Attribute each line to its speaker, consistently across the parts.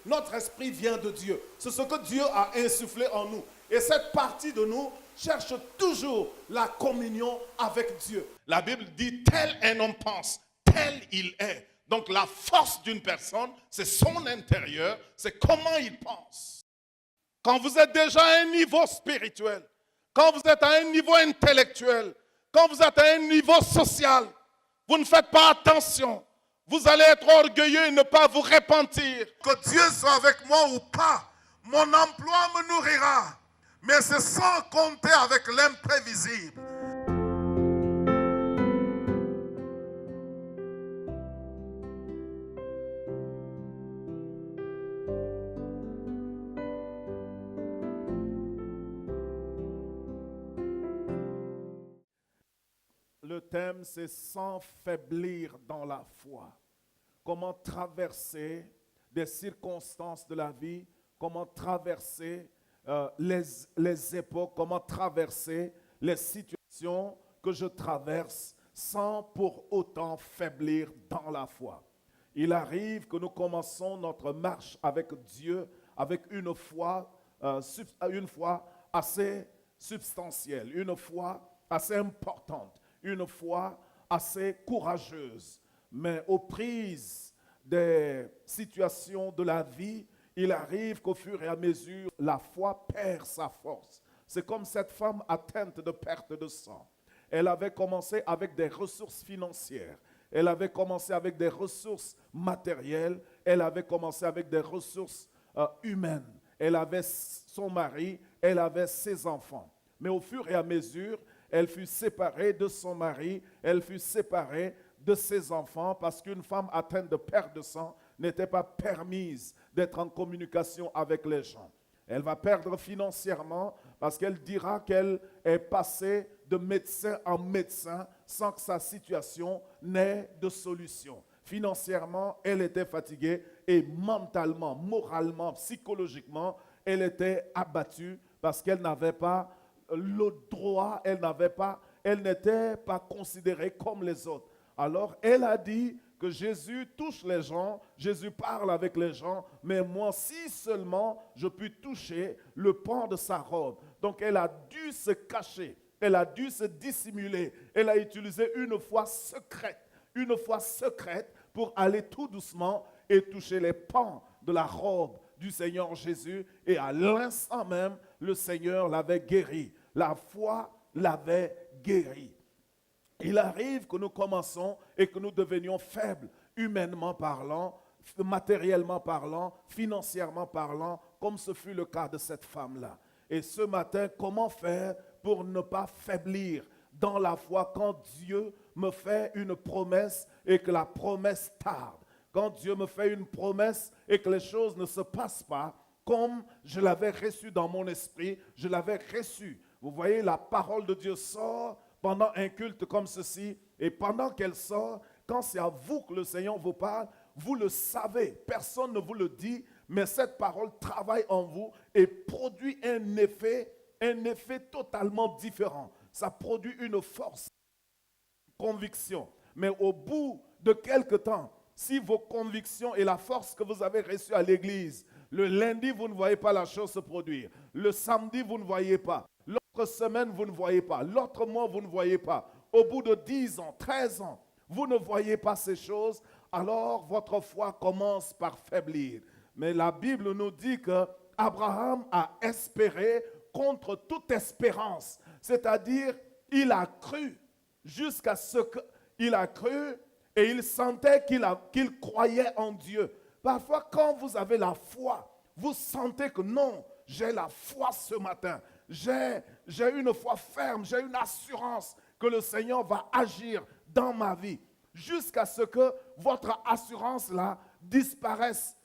Speaker 1: Notre esprit vient de Dieu. C'est ce que Dieu a insufflé en nous. Et cette partie de nous cherche toujours la communion avec Dieu.
Speaker 2: La Bible dit, tel un homme pense, tel il est. Donc la force d'une personne, c'est son intérieur, c'est comment il pense. Quand vous êtes déjà à un niveau spirituel, quand vous êtes à un niveau intellectuel, quand vous êtes à un niveau social, vous ne faites pas attention. Vous allez être orgueilleux et ne pas vous repentir.
Speaker 3: Que Dieu soit avec moi ou pas, mon emploi me nourrira. Mais c'est sans compter avec l'imprévisible.
Speaker 1: Le thème, c'est sans faiblir dans la foi. Comment traverser des circonstances de la vie, comment traverser les époques, comment traverser les situations que je traverse sans pour autant faiblir dans la foi. Il arrive que nous commençons notre marche avec Dieu avec une foi assez substantielle, une foi assez importante, une foi assez courageuse. Mais aux prises des situations de la vie, il arrive qu'au fur et à mesure, la foi perd sa force. C'est comme cette femme atteinte de perte de sang. Elle avait commencé avec des ressources financières. Elle avait commencé avec des ressources matérielles. Elle avait commencé avec des ressources humaines. Elle avait son mari, elle avait ses enfants. Mais au fur et à mesure, elle fut séparée de son mari, elle fut séparée de ses enfants parce qu'une femme atteinte de perte de sang n'était pas permise d'être en communication avec les gens. Elle va perdre financièrement parce qu'elle dira qu'elle est passée de médecin en médecin sans que sa situation n'ait de solution. Financièrement, elle était fatiguée et mentalement, moralement, psychologiquement, elle était abattue parce qu'elle n'avait pas le droit, elle n'était pas considérée comme les autres. Alors, elle a dit que Jésus touche les gens, Jésus parle avec les gens, mais moi, si seulement je puis toucher le pan de sa robe. Donc, elle a dû se cacher, elle a dû se dissimuler, elle a utilisé une foi secrète pour aller tout doucement et toucher les pans de la robe du Seigneur Jésus. Et à l'instant même, le Seigneur l'avait guéri. La foi l'avait guéri. Il arrive que nous commençons et que nous devenions faibles, humainement parlant, matériellement parlant, financièrement parlant, comme ce fut le cas de cette femme-là. Et ce matin, comment faire pour ne pas faiblir dans la foi quand Dieu me fait une promesse et que la promesse tarde? Quand Dieu me fait une promesse et que les choses ne se passent pas comme je l'avais reçu dans mon esprit, je l'avais reçu. Vous voyez, la parole de Dieu sort pendant un culte comme ceci, et pendant qu'elle sort, quand c'est à vous que le Seigneur vous parle, vous le savez, personne ne vous le dit, mais cette parole travaille en vous et produit un effet totalement différent. Ça produit une force, une conviction. Mais au bout de quelque temps, si vos convictions et la force que vous avez reçue à l'église, le lundi, vous ne voyez pas la chose se produire. Le samedi, vous ne voyez pas. L'autre semaine, vous ne voyez pas. L'autre mois, vous ne voyez pas. Au bout de 10 ans, 13 ans, vous ne voyez pas ces choses. Alors, votre foi commence par faiblir. Mais la Bible nous dit que Abraham a espéré contre toute espérance. C'est-à-dire, il a cru jusqu'à ce qu'il a cru et il sentait qu'il croyait en Dieu. Parfois, quand vous avez la foi, vous sentez que non, j'ai la foi ce matin. J'ai une foi ferme, j'ai une assurance que le Seigneur va agir dans ma vie. Jusqu'à ce que votre assurance-là disparaisse.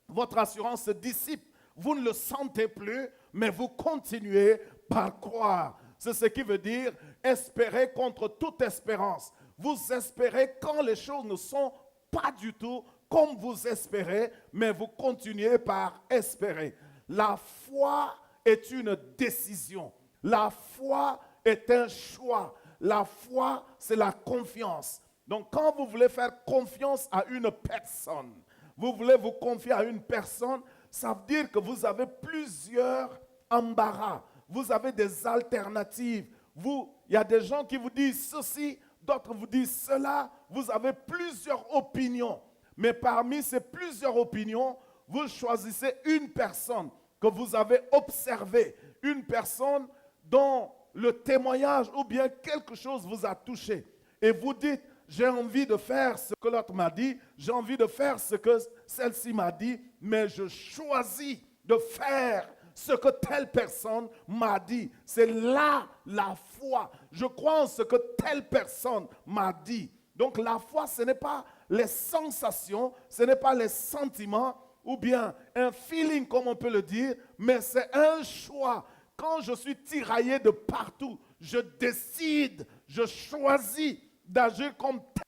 Speaker 1: Votre assurance se dissipe. Vous ne le sentez plus, mais vous continuez par croire. C'est ce qui veut dire espérer contre toute espérance. Vous espérez quand les choses ne sont pas du tout comme vous espérez, mais vous continuez par espérer. La foi est une décision. La foi est un choix. La foi, c'est la confiance. Donc, quand vous voulez faire confiance à une personne, vous voulez vous confier à une personne, ça veut dire que vous avez plusieurs embarras, vous avez des alternatives. Il y a des gens qui vous disent ceci, d'autres vous disent cela, vous avez plusieurs opinions. Mais parmi ces plusieurs opinions, vous choisissez une personne que vous avez observée, une personne dont le témoignage ou bien quelque chose vous a touché. Et vous dites, j'ai envie de faire ce que l'autre m'a dit, j'ai envie de faire ce que celle-ci m'a dit, mais je choisis de faire ce que telle personne m'a dit. C'est là la foi. Je crois en ce que telle personne m'a dit. Donc la foi, ce n'est pas les sensations, ce n'est pas les sentiments ou bien un feeling comme on peut le dire, mais c'est un choix. Quand je suis tiraillé de partout, je décide, je choisis d'agir comme tel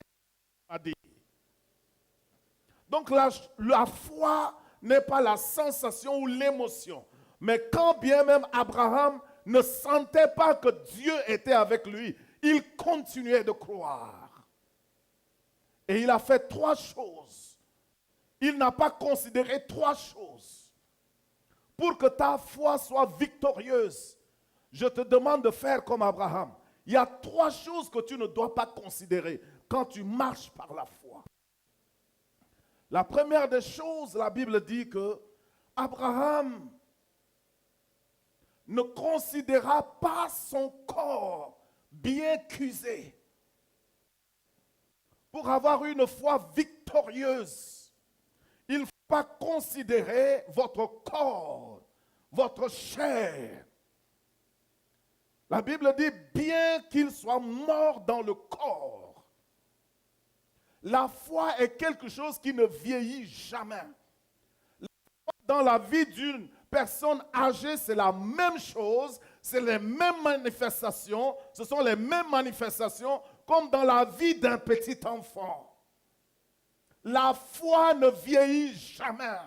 Speaker 1: m'a dit. Donc la foi n'est pas la sensation ou l'émotion. Mais quand bien même Abraham ne sentait pas que Dieu était avec lui, il continuait de croire. Et il a fait 3 choses. Il n'a pas considéré 3 choses. Pour que ta foi soit victorieuse, je te demande de faire comme Abraham. Il y a 3 choses que tu ne dois pas considérer quand tu marches par la foi. La première des choses, la Bible dit que Abraham ne considéra pas son corps bien qu'usé. Pour avoir une foi victorieuse, il ne faut pas considérer votre corps, votre chair. La Bible dit, bien qu'il soit mort dans le corps, la foi est quelque chose qui ne vieillit jamais. Dans la vie d'une personne âgée, c'est la même chose, c'est les mêmes manifestations, ce sont les mêmes manifestations comme dans la vie d'un petit enfant. La foi ne vieillit jamais.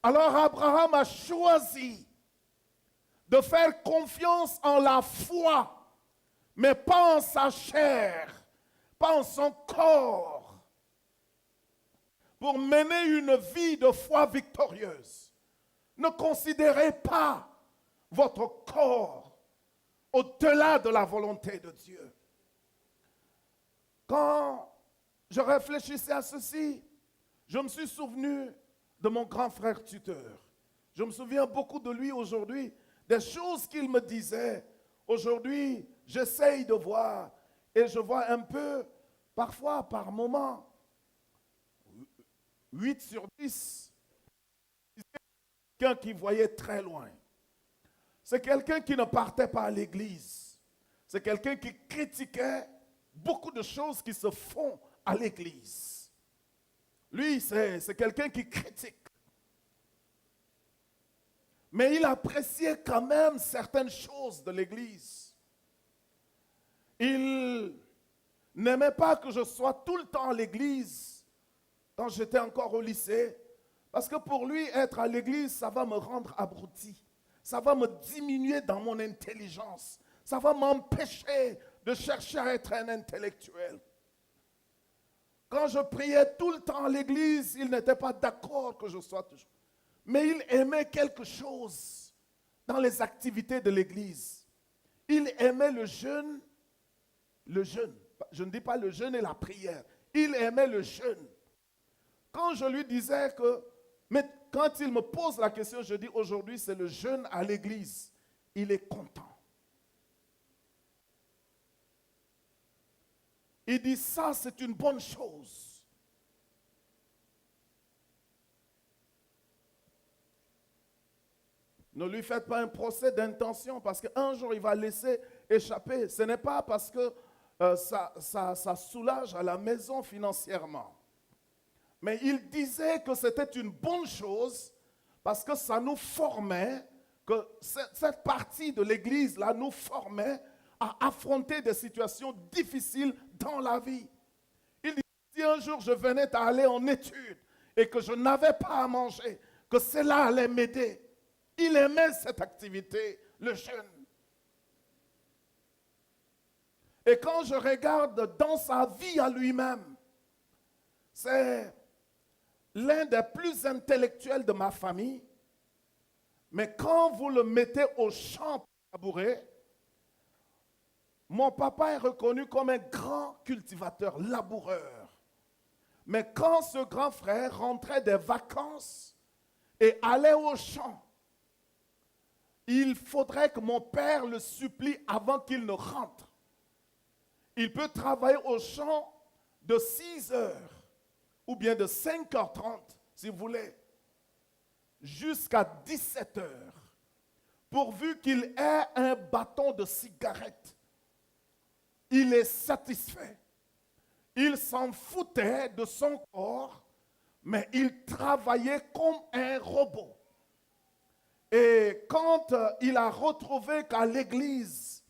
Speaker 1: Alors Abraham a choisi de faire confiance en la foi, mais pas en sa chair, pas en son corps, pour mener une vie de foi victorieuse. Ne considérez pas votre corps au-delà de la volonté de Dieu. Quand je réfléchissais à ceci, je me suis souvenu de mon grand frère tuteur. Je me souviens beaucoup de lui aujourd'hui, des choses qu'il me disait. Aujourd'hui, j'essaye de voir et je vois un peu, parfois par moment, 8 sur 10, c'est quelqu'un qui voyait très loin. C'est quelqu'un qui ne partait pas à l'église. C'est quelqu'un qui critiquait beaucoup de choses qui se font à l'église. Lui, c'est quelqu'un qui critique. Mais il appréciait quand même certaines choses de l'église. Il n'aimait pas que je sois tout le temps à l'église quand j'étais encore au lycée. Parce que pour lui, être à l'église, ça va me rendre abruti. Ça va me diminuer dans mon intelligence. Ça va m'empêcher de chercher à être un intellectuel. Quand je priais tout le temps à l'église, il n'était pas d'accord que je sois toujours. Mais il aimait quelque chose dans les activités de l'église. Il aimait le jeûne. Je ne dis pas le jeûne et la prière. Il aimait le jeûne. Quand je lui disais que, mais quand il me pose la question, je dis aujourd'hui c'est le jeûne à l'église. Il est content. Il dit ça c'est une bonne chose. Ne lui faites pas un procès d'intention parce qu'un jour il va laisser échapper. Ce n'est pas parce que ça soulage à la maison financièrement. Mais il disait que c'était une bonne chose parce que ça nous formait, que cette partie de l'église là nous formait à affronter des situations difficiles dans la vie. Il dit, si un jour je venais à aller en études et que je n'avais pas à manger, que cela allait m'aider. Il aimait cette activité, le jeûne. Et quand je regarde dans sa vie à lui-même, c'est l'un des plus intellectuels de ma famille. Mais quand vous le mettez au champ labourer, mon papa est reconnu comme un grand cultivateur, laboureur. Mais quand ce grand frère rentrait des vacances et allait au champ, il faudrait que mon père le supplie avant qu'il ne rentre. Il peut travailler au champ de 6 heures ou bien de 5h30, si vous voulez, jusqu'à 17 heures, pourvu qu'il ait un bâton de cigarette. Il est satisfait. Il s'en foutait de son corps, mais il travaillait comme un robot. Et quand il a retrouvé qu'à l'église,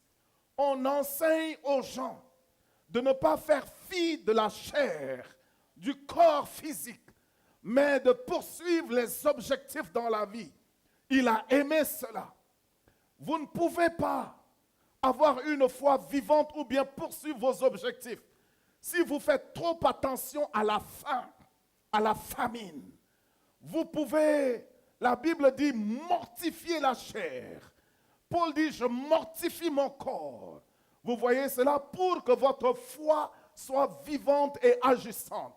Speaker 1: on enseigne aux gens de ne pas faire fi de la chair, du corps physique, mais de poursuivre les objectifs dans la vie. Il a aimé cela. Vous ne pouvez pas avoir une foi vivante ou bien poursuivre vos objectifs si vous faites trop attention à la faim, à la famine. Vous pouvez, la Bible dit, mortifier la chair. Paul dit, je mortifie mon corps. Vous voyez cela pour que votre foi soit vivante et agissante.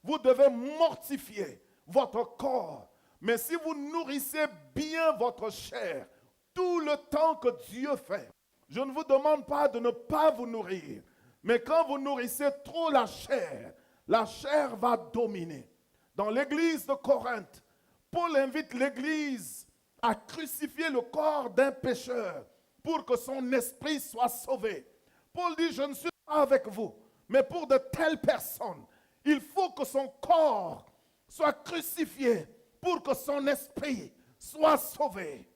Speaker 1: Vous devez mortifier votre corps. Mais si vous nourrissez bien votre chair, tout le temps que Dieu fait, je ne vous demande pas de ne pas vous nourrir. Mais quand vous nourrissez trop la chair va dominer. Dans l'église de Corinthe, Paul invite l'église à crucifier le corps d'un pécheur pour que son esprit soit sauvé. Paul dit, je ne suis pas avec vous, mais pour de telles personnes, il faut que son corps soit crucifié pour que son esprit soit sauvé.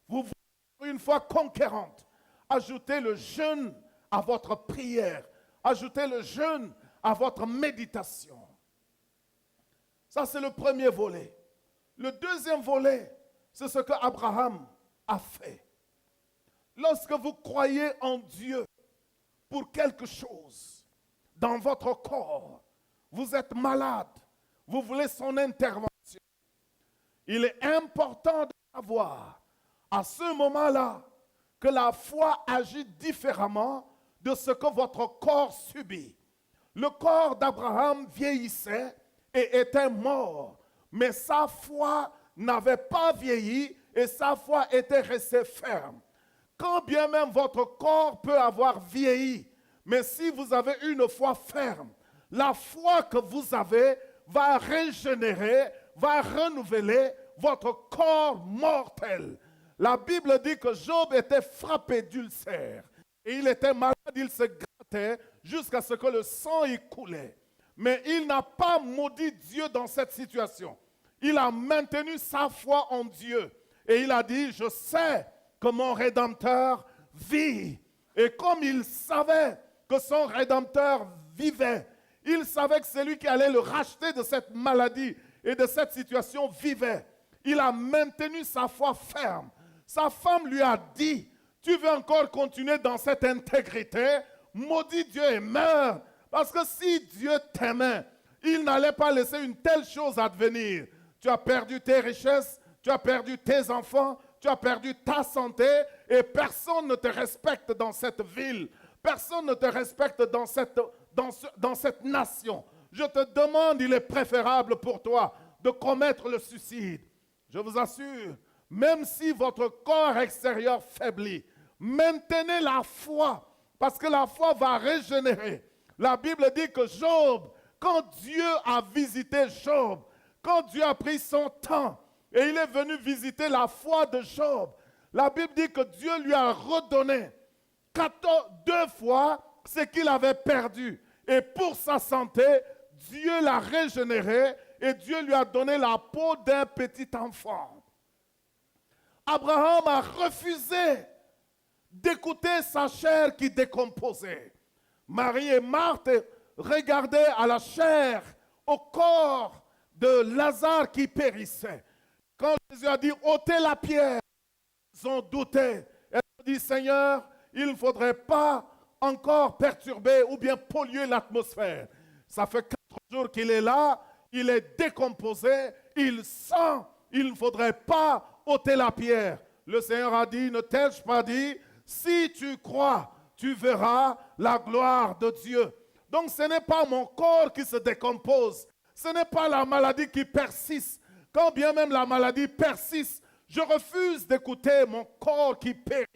Speaker 1: Vous voulez une foi conquérante, ajoutez le jeûne à votre prière, ajoutez le jeûne à votre méditation. Ça, c'est le premier volet. Le deuxième volet, c'est ce que Abraham a fait. Lorsque vous croyez en Dieu pour quelque chose dans votre corps, vous êtes malade, vous voulez son intervention. Il est important de savoir à ce moment-là que la foi agit différemment de ce que votre corps subit. Le corps d'Abraham vieillissait et était mort, mais sa foi n'avait pas vieilli et sa foi était restée ferme. Quand bien même votre corps peut avoir vieilli, mais si vous avez une foi ferme, la foi que vous avez va régénérer, va renouveler votre corps mortel. La Bible dit que Job était frappé d'ulcère et il était malade, il se grattait jusqu'à ce que le sang y coulait. Mais il n'a pas maudit Dieu dans cette situation. Il a maintenu sa foi en Dieu et il a dit, je sais que mon Rédempteur vit. Et comme il savait que son Rédempteur vivait, il savait que celui qui allait le racheter de cette maladie et de cette situation vivait. Il a maintenu sa foi ferme. Sa femme lui a dit, tu veux encore continuer dans cette intégrité? Maudit Dieu et meurs. Parce que si Dieu t'aimait, il n'allait pas laisser une telle chose advenir. Tu as perdu tes richesses, tu as perdu tes enfants, tu as perdu ta santé et personne ne te respecte dans cette ville. Personne ne te respecte dans cette nation. Je te demande, il est préférable pour toi de commettre le suicide. Je vous assure, même si votre corps extérieur faiblit, maintenez la foi parce que la foi va régénérer. La Bible dit que Job, quand Dieu a visité Job, quand Dieu a pris son temps et il est venu visiter la foi de Job, la Bible dit que Dieu lui a redonné 2 fois ce qu'il avait perdu. Et pour sa santé, Dieu l'a régénéré et Dieu lui a donné la peau d'un petit enfant. Abraham a refusé d'écouter sa chair qui décomposait. Marie et Marthe regardaient à la chair, au corps de Lazare qui périssait. Quand Jésus a dit, ôtez la pierre, ils ont douté. Elle a dit, Seigneur, il ne faudrait pas encore perturber ou bien polluer l'atmosphère. Ça fait 4 jours qu'il est là, il est décomposé, il sent, il ne faudrait pas ôter la pierre. Le Seigneur a dit, ne t'ai-je pas dit, si tu crois, tu verras la gloire de Dieu. Donc ce n'est pas mon corps qui se décompose, ce n'est pas la maladie qui persiste. Quand bien même la maladie persiste, je refuse d'écouter mon corps qui périt.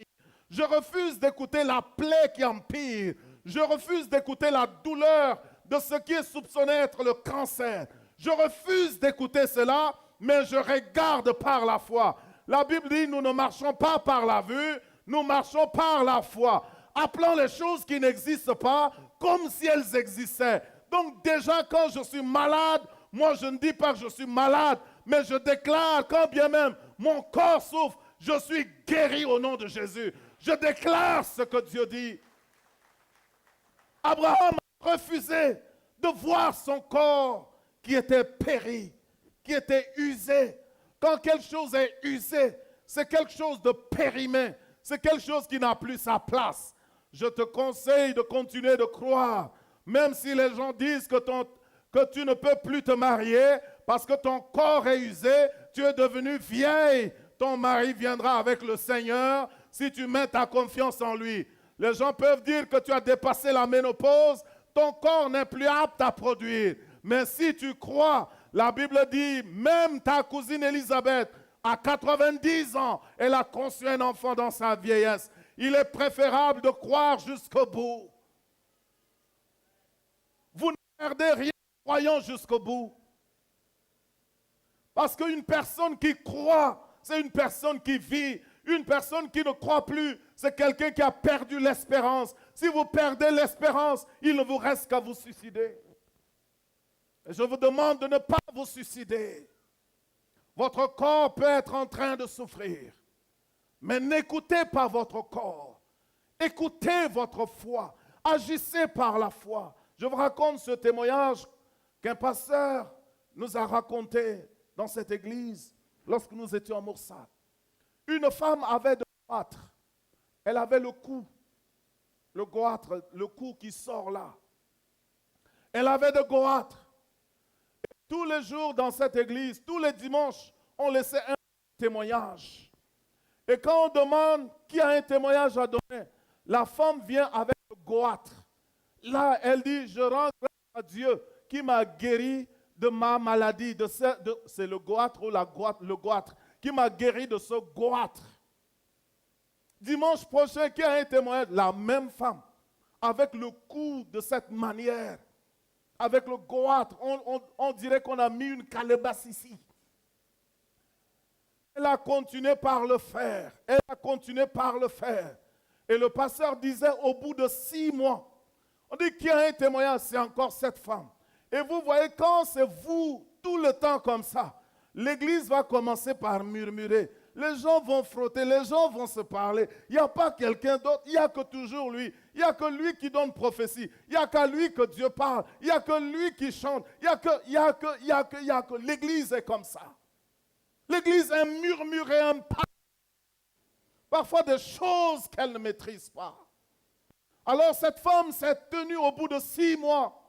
Speaker 1: Je refuse d'écouter la plaie qui empire. Je refuse d'écouter la douleur de ce qui est soupçonné être le cancer. Je refuse d'écouter cela, mais je regarde par la foi. La Bible dit, nous ne marchons pas par la vue, nous marchons par la foi. Appelons les choses qui n'existent pas comme si elles existaient. Donc déjà, quand je suis malade, moi je ne dis pas que je suis malade, mais je déclare, quand bien même mon corps souffre, je suis guéri au nom de Jésus. Je déclare ce que Dieu dit. Abraham a refusé de voir son corps qui était péri, qui était usé. Quand quelque chose est usé, c'est quelque chose de périmé, c'est quelque chose qui n'a plus sa place. Je te conseille de continuer de croire, même si les gens disent que tu ne peux plus te marier parce que ton corps est usé, tu es devenu vieille. Ton mari viendra avec le Seigneur si tu mets ta confiance en lui. Les gens peuvent dire que tu as dépassé la ménopause, ton corps n'est plus apte à produire. Mais si tu crois, la Bible dit, même ta cousine Élisabeth, à 90 ans, elle a conçu un enfant dans sa vieillesse. Il est préférable de croire jusqu'au bout. Vous ne perdez rien en croyant jusqu'au bout. Parce qu'une personne qui croit, c'est une personne qui vit. Une personne qui ne croit plus, c'est quelqu'un qui a perdu l'espérance. Si vous perdez l'espérance, il ne vous reste qu'à vous suicider. Et je vous demande de ne pas vous suicider. Votre corps peut être en train de souffrir. Mais n'écoutez pas votre corps. Écoutez votre foi. Agissez par la foi. Je vous raconte ce témoignage qu'un pasteur nous a raconté dans cette église lorsque nous étions à Moursat. Une femme avait de goitre. Elle avait le cou qui sort là. Elle avait de goitre. Et tous les jours dans cette église, tous les dimanches, on laissait un témoignage. Et quand on demande qui a un témoignage à donner, la femme vient avec le goitre. Là, elle dit, je rends grâce à Dieu qui m'a guéri de ma maladie. C'est le goitre ou le goitre qui m'a guéri de ce goitre. Dimanche prochain, qui a un témoignage? La même femme, avec le cou de cette manière, avec le goitre, on dirait qu'on a mis une calebasse ici. Elle a continué par le faire. Elle a continué par le faire. Et le pasteur disait, au bout de 6 mois, on dit qu'il y a un témoignage, c'est encore cette femme. Et vous voyez, quand c'est vous, tout le temps comme ça, l'église va commencer par murmurer. Les gens vont frotter, les gens vont se parler. Il n'y a pas quelqu'un d'autre, il n'y a que toujours lui. Il n'y a que lui qui donne prophétie. Il n'y a qu'à lui que Dieu parle. Il n'y a que lui qui chante. Il n'y a que l'église est comme ça. L'église est murmurée, un pas. Parfois des choses qu'elle ne maîtrise pas. Alors cette femme s'est tenue au bout de 6 mois.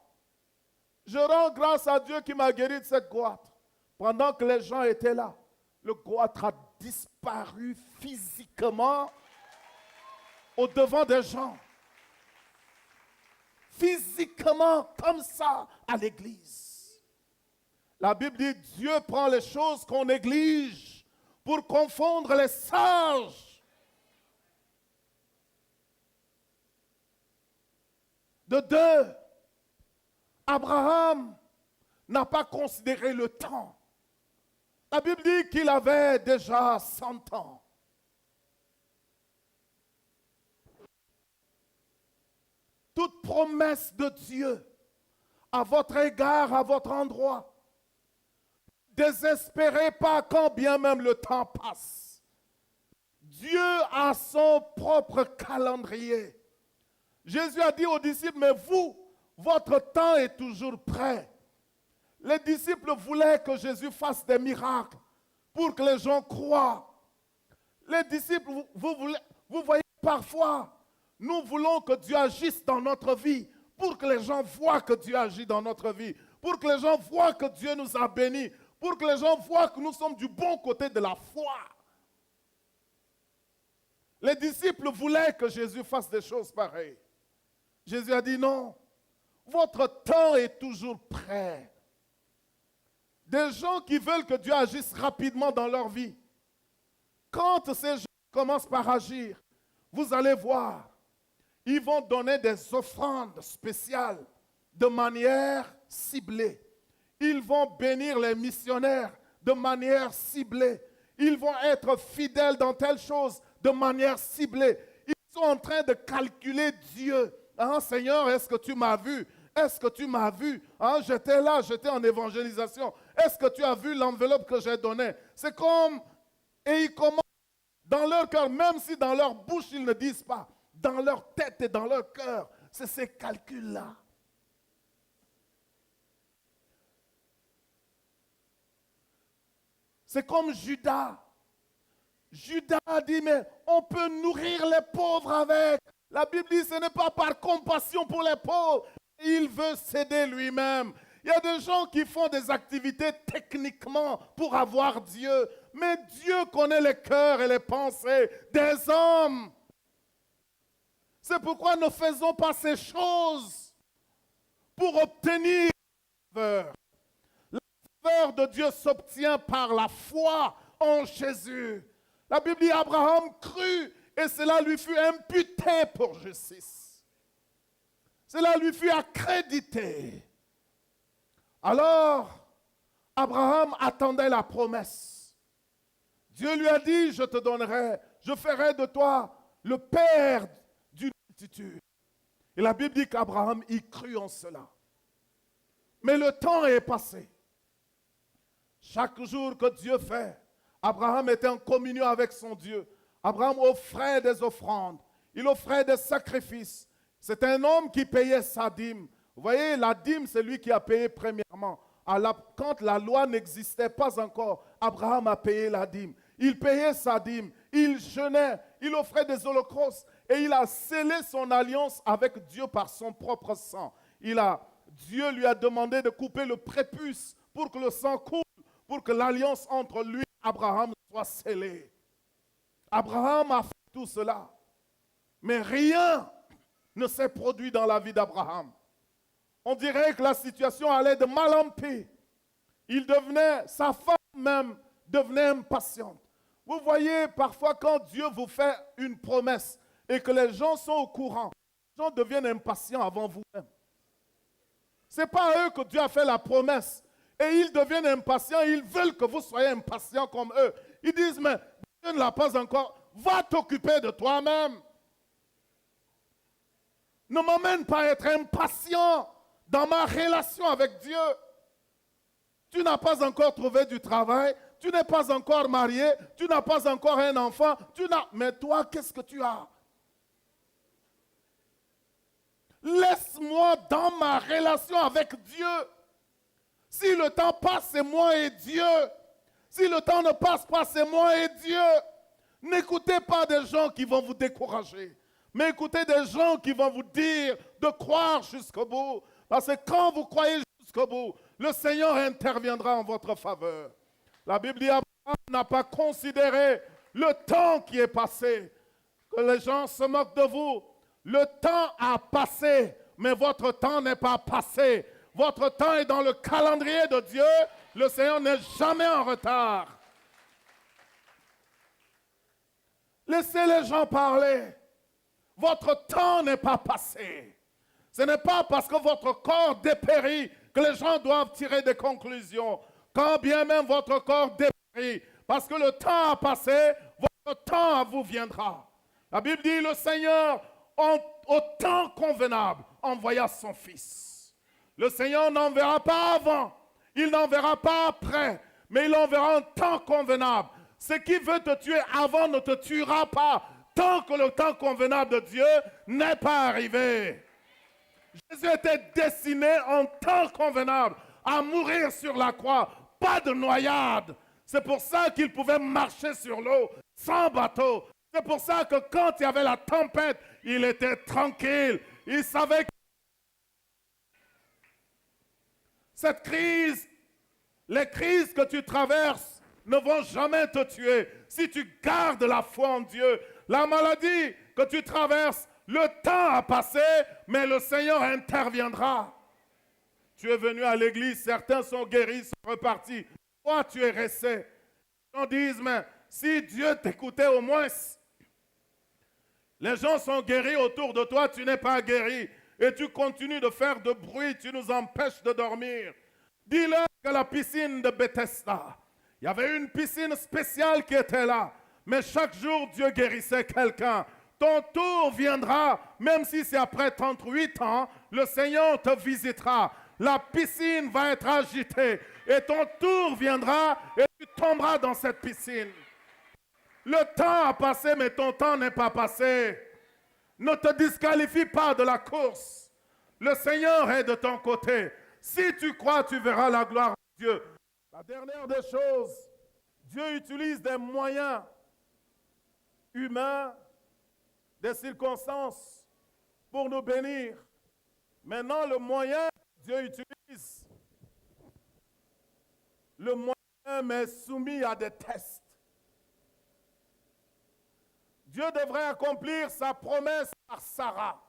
Speaker 1: Je rends grâce à Dieu qui m'a guéri de cette goitre. Pendant que les gens étaient là, le goitre a disparu physiquement au devant des gens. Physiquement, comme ça, à l'église. La Bible dit, Dieu prend les choses qu'on néglige pour confondre les sages. De 2, Abraham n'a pas considéré le temps. La Bible dit qu'il avait déjà 100 ans. Toute promesse de Dieu à votre égard, à votre endroit, désespérez pas quand bien même le temps passe. Dieu a son propre calendrier. Jésus a dit aux disciples, mais vous, votre temps est toujours prêt. Les disciples voulaient que Jésus fasse des miracles pour que les gens croient. Les disciples, vous voyez, parfois, nous voulons que Dieu agisse dans notre vie pour que les gens voient que Dieu agit dans notre vie, pour que les gens voient que Dieu nous a bénis, pour que les gens voient que nous sommes du bon côté de la foi. Les disciples voulaient que Jésus fasse des choses pareilles. Jésus a dit non, votre temps est toujours prêt. Des gens qui veulent que Dieu agisse rapidement dans leur vie. Quand ces gens commencent par agir, vous allez voir, ils vont donner des offrandes spéciales de manière ciblée. Ils vont bénir les missionnaires de manière ciblée. Ils vont être fidèles dans telle chose de manière ciblée. Ils sont en train de calculer Dieu. Ah, Seigneur, est-ce que tu m'as vu? Est-ce que tu m'as vu? Ah, j'étais là, j'étais en évangélisation. Est-ce que tu as vu l'enveloppe que j'ai donnée? C'est comme, et ils commencent dans leur cœur, même si dans leur bouche ils ne disent pas, dans leur tête et dans leur cœur, c'est ces calculs-là. C'est comme Judas. Judas a dit, mais on peut nourrir les pauvres avec. La Bible dit, ce n'est pas par compassion pour les pauvres. Il veut s'aider lui-même. Il y a des gens qui font des activités techniquement pour avoir Dieu. Mais Dieu connaît les cœurs et les pensées des hommes. C'est pourquoi ne faisons pas ces choses pour obtenir la faveur. La faveur de Dieu s'obtient par la foi en Jésus. La Bible dit Abraham crut et cela lui fut imputé pour justice. Cela lui fut accrédité. Alors, Abraham attendait la promesse. Dieu lui a dit, je te donnerai, je ferai de toi le père d'une multitude. Et la Bible dit qu'Abraham y crut en cela. Mais le temps est passé. Chaque jour que Dieu fait, Abraham était en communion avec son Dieu. Abraham offrait des offrandes. Il offrait des sacrifices. C'est un homme qui payait sa dîme. Vous voyez, la dîme, c'est lui qui a payé premièrement. Quand la loi n'existait pas encore, Abraham a payé la dîme. Il payait sa dîme, il jeûnait, il offrait des holocaustes et il a scellé son alliance avec Dieu par son propre sang. Dieu lui a demandé de couper le prépuce pour que le sang coule, pour que l'alliance entre lui et Abraham soit scellée. Abraham a fait tout cela, mais rien ne s'est produit dans la vie d'Abraham. On dirait que la situation allait de mal en pire. Sa femme même devenait impatiente. Vous voyez, parfois quand Dieu vous fait une promesse et que les gens sont au courant, les gens deviennent impatients avant vous-même. Ce n'est pas à eux que Dieu a fait la promesse. Et ils deviennent impatients, ils veulent que vous soyez impatients comme eux. Ils disent, mais Dieu ne l'a pas encore, va t'occuper de toi-même. Ne m'emmène pas à être impatient dans ma relation avec Dieu. Tu n'as pas encore trouvé du travail, tu n'es pas encore marié, tu n'as pas encore un enfant, mais toi, qu'est-ce que tu as? Laisse-moi dans ma relation avec Dieu. Si le temps passe, c'est moi et Dieu. Si le temps ne passe pas, c'est moi et Dieu. N'écoutez pas des gens qui vont vous décourager, mais écoutez des gens qui vont vous dire de croire jusqu'au bout. Parce que quand vous croyez jusqu'au bout, le Seigneur interviendra en votre faveur. La Bible dit Abraham n'a pas considéré le temps qui est passé. Que les gens se moquent de vous. Le temps a passé, mais votre temps n'est pas passé. Votre temps est dans le calendrier de Dieu. Le Seigneur n'est jamais en retard. Laissez les gens parler. Votre temps n'est pas passé. Ce n'est pas parce que votre corps dépérit que les gens doivent tirer des conclusions. Quand bien même votre corps dépérit, parce que le temps a passé, votre temps à vous viendra. La Bible dit, le Seigneur, au temps convenable, envoya son Fils. Le Seigneur n'enverra pas avant, il n'enverra pas après, mais il enverra en temps convenable. Ce qui veut te tuer avant ne te tuera pas, tant que le temps convenable de Dieu n'est pas arrivé. Jésus était destiné en temps convenable à mourir sur la croix, pas de noyade. C'est pour ça qu'il pouvait marcher sur l'eau sans bateau. C'est pour ça que quand il y avait la tempête, il était tranquille. Il savait Cette crise, les crises que tu traverses ne vont jamais te tuer si tu gardes la foi en Dieu. La maladie que tu traverses, le temps a passé, mais le Seigneur interviendra. Tu es venu à l'église, certains sont guéris, sont repartis. Toi, tu es resté. Les gens disent, mais si Dieu t'écoutait au moins, les gens sont guéris autour de toi, tu n'es pas guéri. Et tu continues de faire de bruit, tu nous empêches de dormir. Dis-leur que la piscine de Bethesda, il y avait une piscine spéciale qui était là. Mais chaque jour, Dieu guérissait quelqu'un. Ton tour viendra, même si c'est après 38 ans, le Seigneur te visitera. La piscine va être agitée et ton tour viendra et tu tomberas dans cette piscine. Le temps a passé, mais ton temps n'est pas passé. Ne te disqualifie pas de la course. Le Seigneur est de ton côté. Si tu crois, tu verras la gloire de Dieu. La dernière des choses, Dieu utilise des moyens humains, des circonstances pour nous bénir. Maintenant, le moyen que Dieu utilise, le moyen est soumis à des tests. Dieu devrait accomplir sa promesse par Sarah.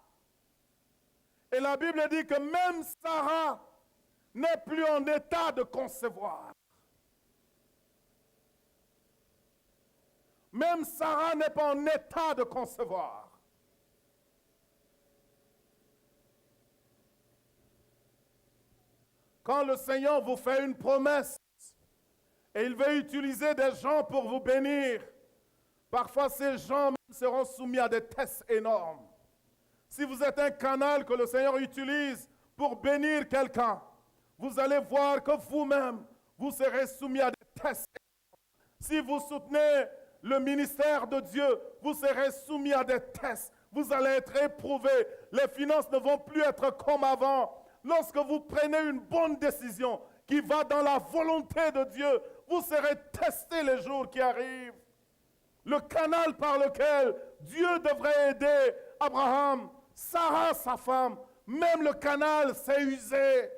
Speaker 1: Et la Bible dit que même Sarah n'est plus en état de concevoir. Même Sarah n'est pas en état de concevoir. Quand le Seigneur vous fait une promesse et il veut utiliser des gens pour vous bénir, parfois ces gens seront soumis à des tests énormes. Si vous êtes un canal que le Seigneur utilise pour bénir quelqu'un, vous allez voir que vous-même, vous serez soumis à des tests énormes. Si vous soutenez le ministère de Dieu, vous serez soumis à des tests. Vous allez être éprouvés. Les finances ne vont plus être comme avant. Lorsque vous prenez une bonne décision qui va dans la volonté de Dieu, vous serez testés les jours qui arrivent. Le canal par lequel Dieu devrait aider Abraham, Sarah, sa femme, même le canal s'est usé.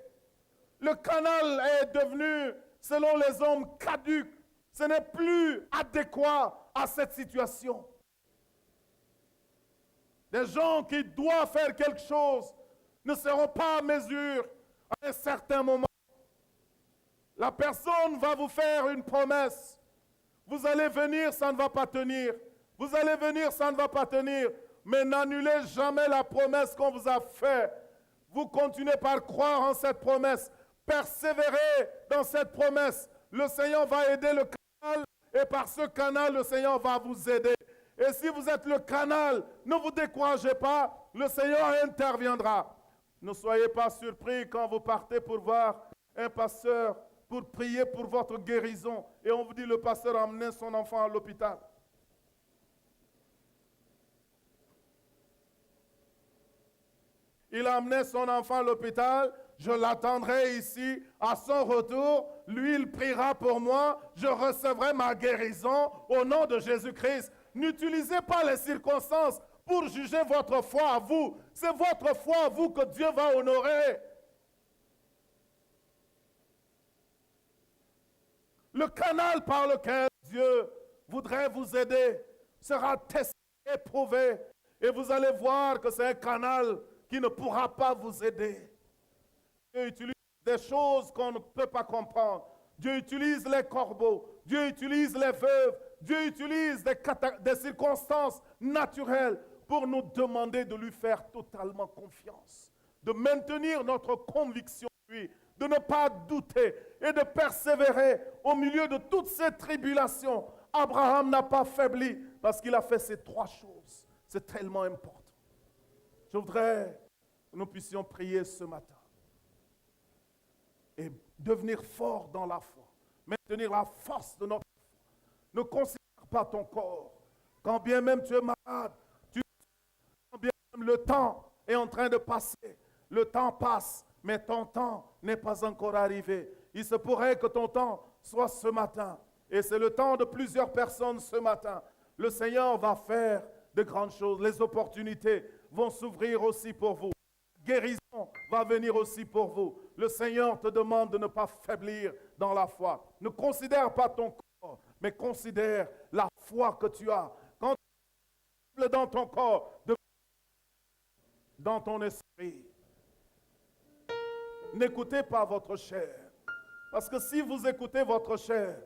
Speaker 1: Le canal est devenu, selon les hommes, caduc. Ce n'est plus adéquat à cette situation. Des gens qui doivent faire quelque chose ne seront pas à mesure à un certain moment. La personne va vous faire une promesse. Vous allez venir, ça ne va pas tenir. Vous allez venir, ça ne va pas tenir. Mais n'annulez jamais la promesse qu'on vous a faite. Vous continuez par croire en cette promesse. Persévérez dans cette promesse. Le Seigneur va aider le canal et par ce canal, le Seigneur va vous aider. Et si vous êtes le canal, ne vous découragez pas, le Seigneur interviendra. Ne soyez pas surpris quand vous partez pour voir un pasteur, pour prier pour votre guérison. Et on vous dit, le pasteur a emmené son enfant à l'hôpital. Il a amené son enfant à l'hôpital. Je l'attendrai ici. À son retour, lui, il priera pour moi. Je recevrai ma guérison au nom de Jésus-Christ. N'utilisez pas les circonstances pour juger votre foi à vous. C'est votre foi à vous que Dieu va honorer. Le canal par lequel Dieu voudrait vous aider sera testé, éprouvé. Et vous allez voir que c'est un canal qui ne pourra pas vous aider. Dieu utilise des choses qu'on ne peut pas comprendre. Dieu utilise les corbeaux. Dieu utilise les veuves. Dieu utilise des circonstances naturelles pour nous demander de lui faire totalement confiance, de maintenir notre conviction en lui, de ne pas douter et de persévérer au milieu de toutes ces tribulations. Abraham n'a pas faibli parce qu'il a fait ces trois choses. C'est tellement important. Je voudrais que nous puissions prier ce matin et devenir forts dans la foi, maintenir la force de notre foi. Ne considère pas ton corps. Quand bien même tu es malade, quand bien même le temps est en train de passer, le temps passe, mais ton temps n'est pas encore arrivé. Il se pourrait que ton temps soit ce matin. Et c'est le temps de plusieurs personnes ce matin. Le Seigneur va faire de grandes choses. Les opportunités vont s'ouvrir aussi pour vous. Guérison va venir aussi pour vous. Le Seigneur te demande de ne pas faiblir dans la foi. Ne considère pas ton corps, mais considère la foi que tu as. Quand tu es dans ton corps, dans ton esprit, n'écoutez pas votre chair. Parce que si vous écoutez votre chair,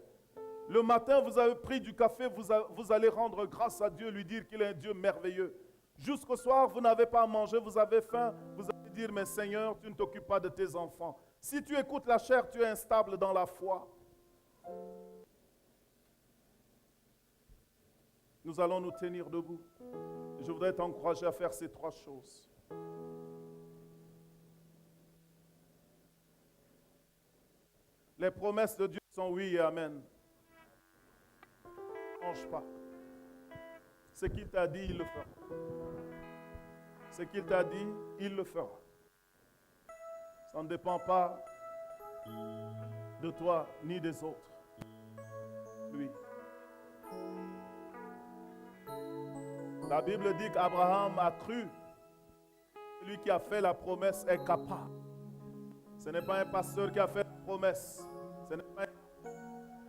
Speaker 1: le matin vous avez pris du café, vous allez rendre grâce à Dieu, lui dire qu'il est un Dieu merveilleux. Jusqu'au soir, vous n'avez pas à manger, vous avez faim, vous allez dire, mais Seigneur, tu ne t'occupes pas de tes enfants. Si tu écoutes la chair, tu es instable dans la foi. Nous allons nous tenir debout. Je voudrais t'encourager à faire ces 3 choses. Les promesses de Dieu sont oui et amen. Ne change pas. Ce qu'il t'a dit, il le fera. Ce qu'il t'a dit, il le fera. Ça ne dépend pas de toi ni des autres. Lui. La Bible dit qu'Abraham a cru. Celui qui a fait la promesse est capable. Ce n'est pas un pasteur qui a fait la promesse. Ce n'est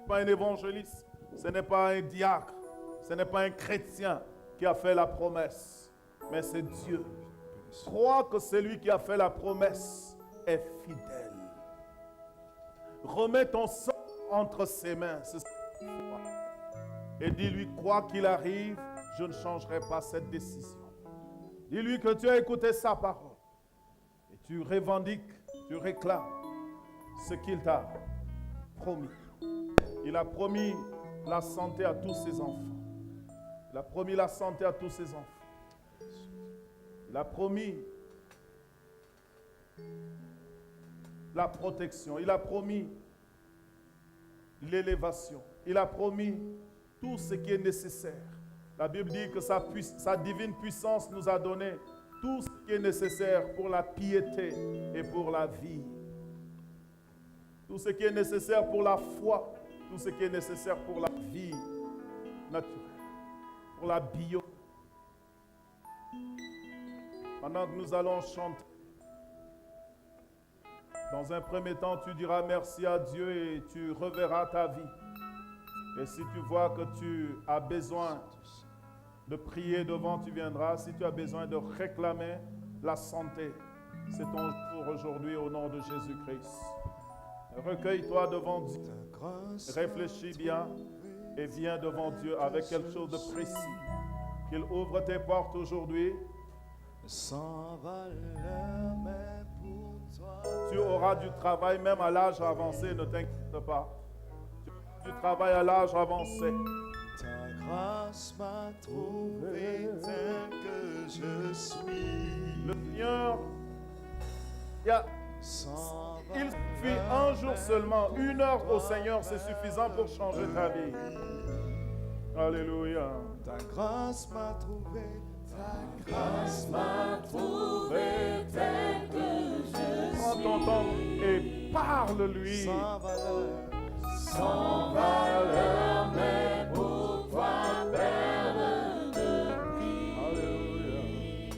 Speaker 1: pas un évangéliste. Ce n'est pas un diacre. Ce n'est pas un chrétien qui a fait la promesse. Mais c'est Dieu. Crois que celui qui a fait la promesse est fidèle. Remets ton sang entre ses mains. Et dis-lui, quoi qu'il arrive, je ne changerai pas cette décision. Dis-lui que tu as écouté sa parole. Et tu revendiques, tu réclames ce qu'il t'a promis. Il a promis la santé à tous ses enfants. Il a promis la santé à tous ses enfants. Il a promis la protection. Il a promis l'élévation. Il a promis tout ce qui est nécessaire. La Bible dit que sa divine puissance nous a donné tout ce qui est nécessaire pour la piété et pour la vie. Tout ce qui est nécessaire pour la foi, tout ce qui est nécessaire pour la vie naturelle, pour la bio. Pendant que nous allons chanter, dans un premier temps, tu diras merci à Dieu et tu reverras ta vie. Et si tu vois que tu as besoin de prier devant, tu viendras. Si tu as besoin de réclamer la santé, c'est ton jour aujourd'hui au nom de Jésus-Christ. Recueille-toi devant Dieu, réfléchis bien et viens devant Dieu avec quelque chose de précis. Qu'il ouvre tes portes aujourd'hui.
Speaker 4: Sans valeur, mais pour toi.
Speaker 1: Tu auras du travail même à l'âge avancé, ne t'inquiète pas. Tu auras du travail à l'âge avancé.
Speaker 4: Ta grâce m'a trouvé tel que je suis.
Speaker 1: Le Seigneur, il suffit un jour seulement, 1 heure au Seigneur, c'est suffisant pour changer ta vie. Alléluia.
Speaker 4: Ta grâce m'a trouvé. Ta
Speaker 5: grâce m'a trouvé tel que je suis.
Speaker 1: Prends ton temps et parle-lui.
Speaker 4: Sans valeur.
Speaker 5: Sans valeur, mais pour toi, perle de prix.
Speaker 1: Alléluia.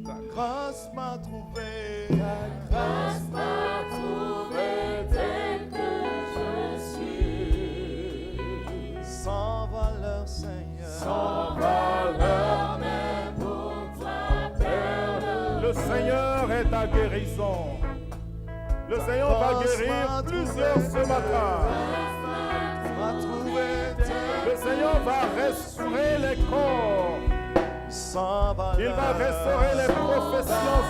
Speaker 4: Ta grâce m'a trouvé.
Speaker 5: Ta grâce m'a trouvé tel que je suis.
Speaker 4: Sans valeur, Seigneur.
Speaker 5: Sans valeur, mais pour toi, perle.
Speaker 1: Le Seigneur est ta guérison. Le Seigneur va guérir plusieurs ce matin. Le Seigneur va restaurer les corps. Il va restaurer les professions.